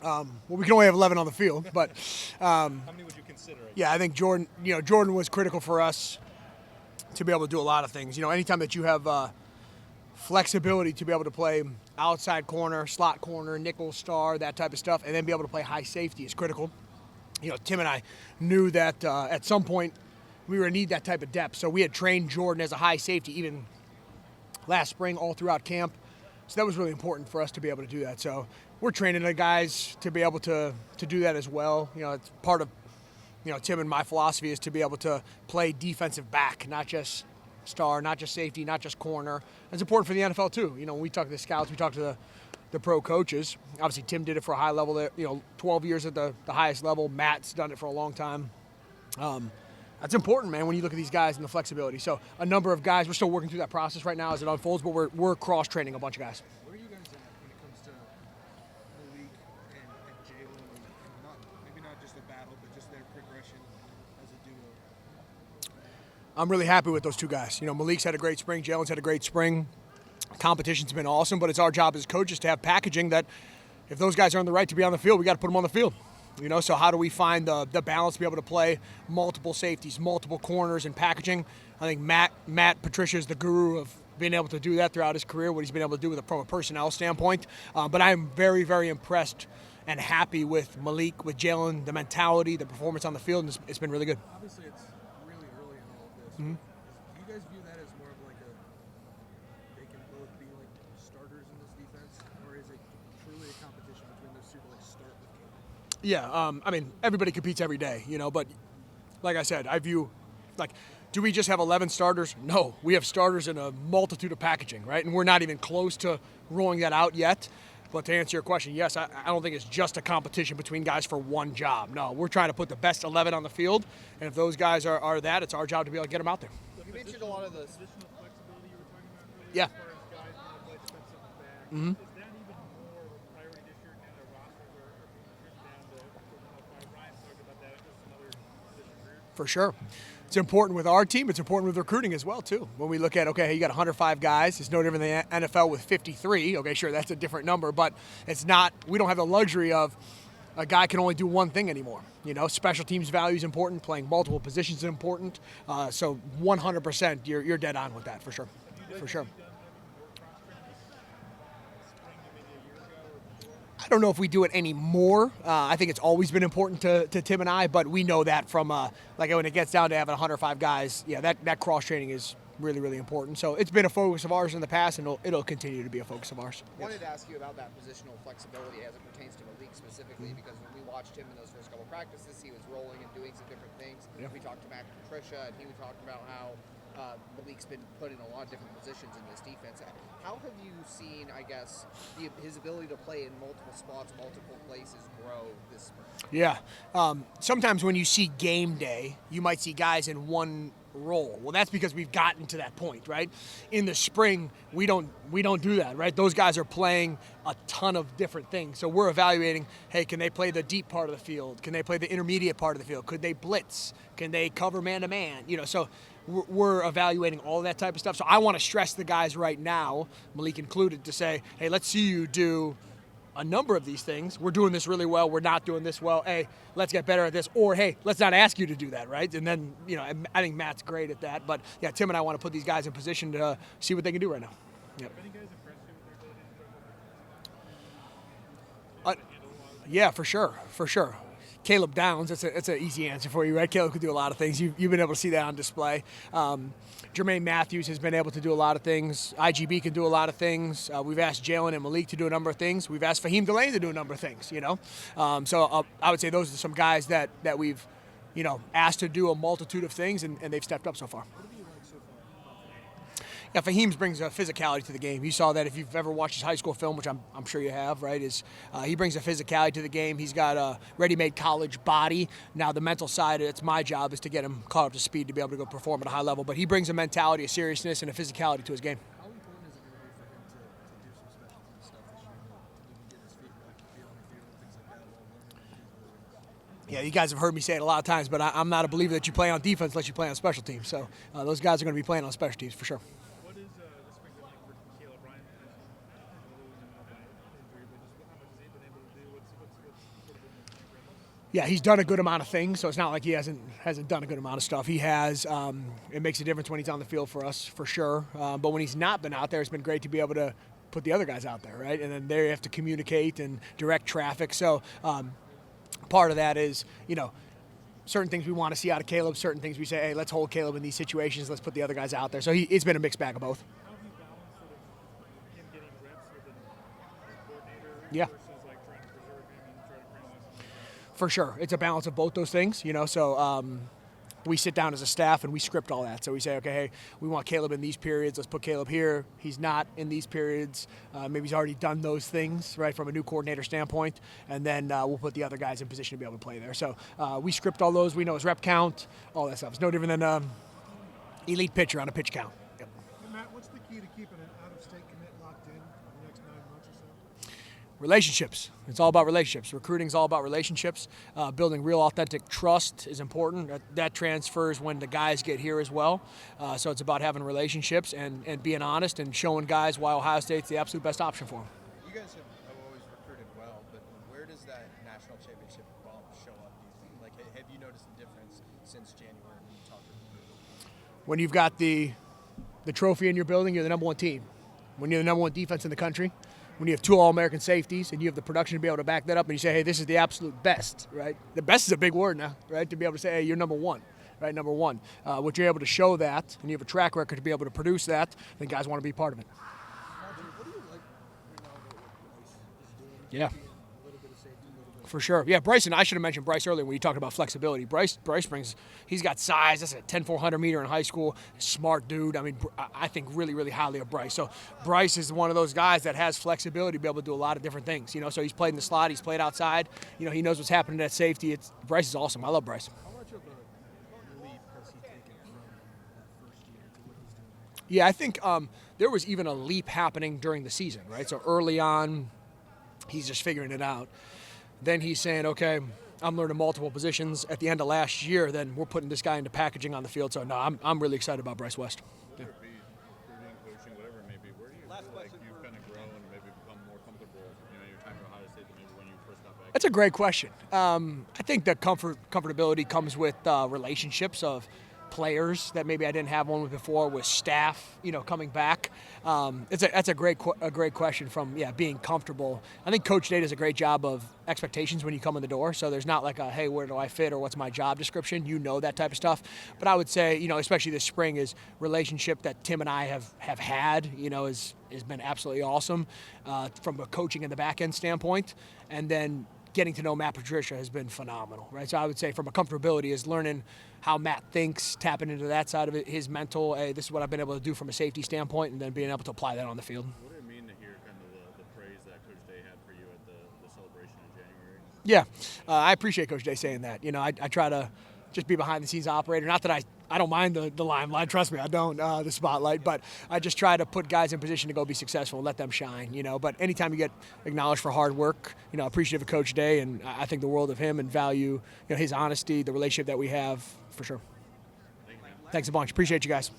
Well, we can only have 11 on the field, but How many would you consider? yeah, I think Jordan was critical for us to be able to do a lot of things. Anytime that you have flexibility to be able to play outside corner, slot corner, nickel, star, that type of stuff, and then be able to play high safety is critical. Tim and I knew that at some point we were going to need that type of depth. So we had trained Jordan as a high safety even last spring all throughout camp. So that was really important for us to be able to do that. So we're training the guys to be able to do that as well. It's part of, Tim and my philosophy is to be able to play defensive back, not just star, not just safety, not just corner. It's important for the NFL too. When we talk to the scouts, we talk to the pro coaches. Obviously, Tim did it for a high level there, 12 years at the highest level. Matt's done it for a long time. That's important, man, when you look at these guys and the flexibility. So a number of guys, we're still working through that process right now as it unfolds, but we're cross-training a bunch of guys. Where are you guys at when it comes to Malik and Jalen, and maybe not just a battle, but just their progression as a duo? I'm really happy with those two guys. Malik's had a great spring. Jalen's had a great spring. Competition's been awesome, but it's our job as coaches to have packaging that if those guys earn the right to be on the field, we got to put them on the field. So how do we find the balance to be able to play multiple safeties, multiple corners, and packaging? I think Matt Patricia is the guru of being able to do that throughout his career, what he's been able to do from a personnel standpoint. But I'm very, very impressed and happy with Malik, with Jalen, the mentality, the performance on the field, and it's been really good. Obviously, it's really early in all of this. Mm-hmm. Do you guys view that as more of like they can both be like starters in this defense, or is it truly a competition between those two to like start with Caleb? Yeah, everybody competes every day, but like I said, I view, do we just have 11 starters? No, we have starters in a multitude of packaging, right? And we're not even close to rolling that out yet. But to answer your question, yes, I don't think it's just a competition between guys for one job. No, we're trying to put the best 11 on the field, and if those guys are that, it's our job to be able to get them out there. You mentioned a lot of the Positional flexibility you were talking about earlier, Yeah. as far as guys who play defensive back. Mhm. Is that even more of a priority this year now that rosters are being trimmed down to 105? Ryan talked about that as another position group. For sure. It's important with our team. It's important with recruiting as well, too. When we look at, okay, you got 105 guys. It's no different than the NFL with 53. Okay, sure, that's a different number, but it's not, we don't have the luxury of a guy can only do one thing anymore. Special teams value is important. Playing multiple positions is important. So 100%, you're dead on with that, for sure. For sure. I don't know if we do it anymore. I think it's always been important to Tim and I, but we know that from when it gets down to having 105 guys, yeah, that cross training is really, really important. So it's been a focus of ours in the past, and it'll continue to be a focus of ours. I wanted to ask you about that positional flexibility as it pertains to Malik specifically, because when we watched him in those first couple practices, he was rolling and doing some different things. Yeah. We talked to Matt Patricia, and he was talking about how Malik's been put in a lot of different positions in this defense. How have you seen, I guess, his ability to play in multiple spots, multiple places grow this spring? Yeah. Sometimes when you see game day, you might see guys in one role. Well, that's because we've gotten to that point, right? In the spring, we don't do that, right? Those guys are playing a ton of different things. So we're evaluating, hey, can they play the deep part of the field? Can they play the intermediate part of the field? Could they blitz? Can they cover man-to-man? So we're evaluating all that type of stuff. So I want to stress the guys right now, Malik included, to say, hey, let's see you do a number of these things. We're doing this really well. We're not doing this well. Hey, let's get better at this. Or, hey, let's not ask you to do that, right? And then, I think Matt's great at that. But, yeah, Tim and I want to put these guys in position to see what they can do right now. Yep. Any guys impressed you with their ability to Yeah, for sure. Caleb Downs, it's an easy answer for you, right? Caleb could do a lot of things. You've been able to see that on display. Jermaine Matthews has been able to do a lot of things. IGB can do a lot of things. We've asked Jalen and Malik to do a number of things. We've asked Fahim Delane to do a number of things, So I would say those are some guys that we've, asked to do a multitude of things, and they've stepped up so far. Yeah, Fahim brings a physicality to the game. You saw that if you've ever watched his high school film, which I'm sure you have, right? He brings a physicality to the game. He's got a ready-made college body. Now the mental side, it's my job is to get him caught up to speed to be able to go perform at a high level. But he brings a mentality, a seriousness, and a physicality to his game. How important is it going to be for him to do some special team stuff this year? Maybe get his feet back to on the field and things like that while learning. Yeah, you guys have heard me say it a lot of times, but I'm not a believer that you play on defense unless you play on special teams. So those guys are going to be playing on special teams for sure. What is the spring been like for Caleb? Ryan mentioned losing him out by injury, but just how much has he been able to do? What's Yeah, he's done a good amount of things, so it's not like he hasn't done a good amount of stuff. He has. It makes a difference when he's on the field for us, for sure. But when he's not been out there, it's been great to be able to put the other guys out there, right? And then they have to communicate and direct traffic. So part of that is, certain things we want to see out of Caleb, certain things we say, hey, let's hold Caleb in these situations, let's put the other guys out there. So it's been a mixed bag of both. How have you balanced sort of him getting reps with a coordinator Yeah. versus like trying to preserve him and try to bring on some For sure. It's a balance of both those things, so we sit down as a staff and we script all that. So we say, okay, hey, we want Caleb in these periods. Let's put Caleb here. He's not in these periods. Maybe he's already done those things, right, from a new coordinator standpoint. And then we'll put the other guys in position to be able to play there. So we script all those. We know his rep count, all that stuff. It's no different than elite pitcher on a pitch count. Yep. Hey, Matt, what's the key to keeping an out-of-state commit locked in for the next 9 months or so? Relationships. It's all about relationships. Recruiting's all about relationships. Building real, authentic trust is important. That transfers when the guys get here as well. So it's about having relationships and being honest and showing guys why Ohio State's the absolute best option for them. You guys have always recruited well, but where does that national championship bump show up? Like, have you noticed a difference since January when you talk to recruiters? When you've got the trophy in your building, you're the number one team. When you're the number one defense in the country, when you have 2 All-American safeties and you have the production to be able to back that up and you say, hey, this is the absolute best, right? The best is a big word now, right? To be able to say, hey, you're number one, right? Number one. What you're able to show that and you have a track record to be able to produce that, then guys want to be part of it. What do you like right now about what Bryce is doing? Yeah. Being a little bit of safety, a little bit of For sure. Yeah, Bryson, I should have mentioned Bryce earlier when you talked about flexibility. Bryce brings, he's got size. That's a 10-400 meter in high school. Smart dude. I mean, I think really, really highly of Bryce. So Bryce is one of those guys that has flexibility to be able to do a lot of different things. So he's played in the slot. He's played outside. He knows what's happening at safety. Bryce is awesome. I love Bryce. How much of a leap has he taken from that first year to what he's doing? Yeah, I think there was even a leap happening during the season, right? So early on, he's just figuring it out. Then he's saying, okay, I'm learning multiple positions. At the end of last year, then we're putting this guy into packaging on the field. So, no, I'm really excited about Bryce West. Yeah. Whether it be recruiting, coaching, whatever it may be, where do you feel like you've kind of grown and maybe become more comfortable, your time at Ohio State than maybe when you first got back? That's a great question. I think the comfortability comes with relationships of players that maybe I didn't have one with before, with staff, coming back. That's a great question from being comfortable. I think Coach Day does a great job of expectations when you come in the door. So there's not like a, hey, where do I fit or what's my job description? That type of stuff. But I would say, especially this spring, is relationship that Tim and I have had, has been absolutely awesome from a coaching and the back end standpoint. And then getting to know Matt Patricia has been phenomenal, right? So I would say from a comfortability is learning how Matt thinks, tapping into that side of it, his mental, hey, this is what I've been able to do from a safety standpoint, and then being able to apply that on the field. What did it mean to hear kind of the praise that Coach Day had for you at the celebration in January? Yeah, I appreciate Coach Day saying that. I try to just be behind the scenes operator. Not that I don't mind the limelight. Trust me, I don't, the spotlight. But I just try to put guys in position to go be successful and let them shine, But anytime you get acknowledged for hard work, appreciative of Coach Day, and I think the world of him and value his honesty, the relationship that we have, for sure. Thank you, man. Thanks a bunch. Appreciate you guys.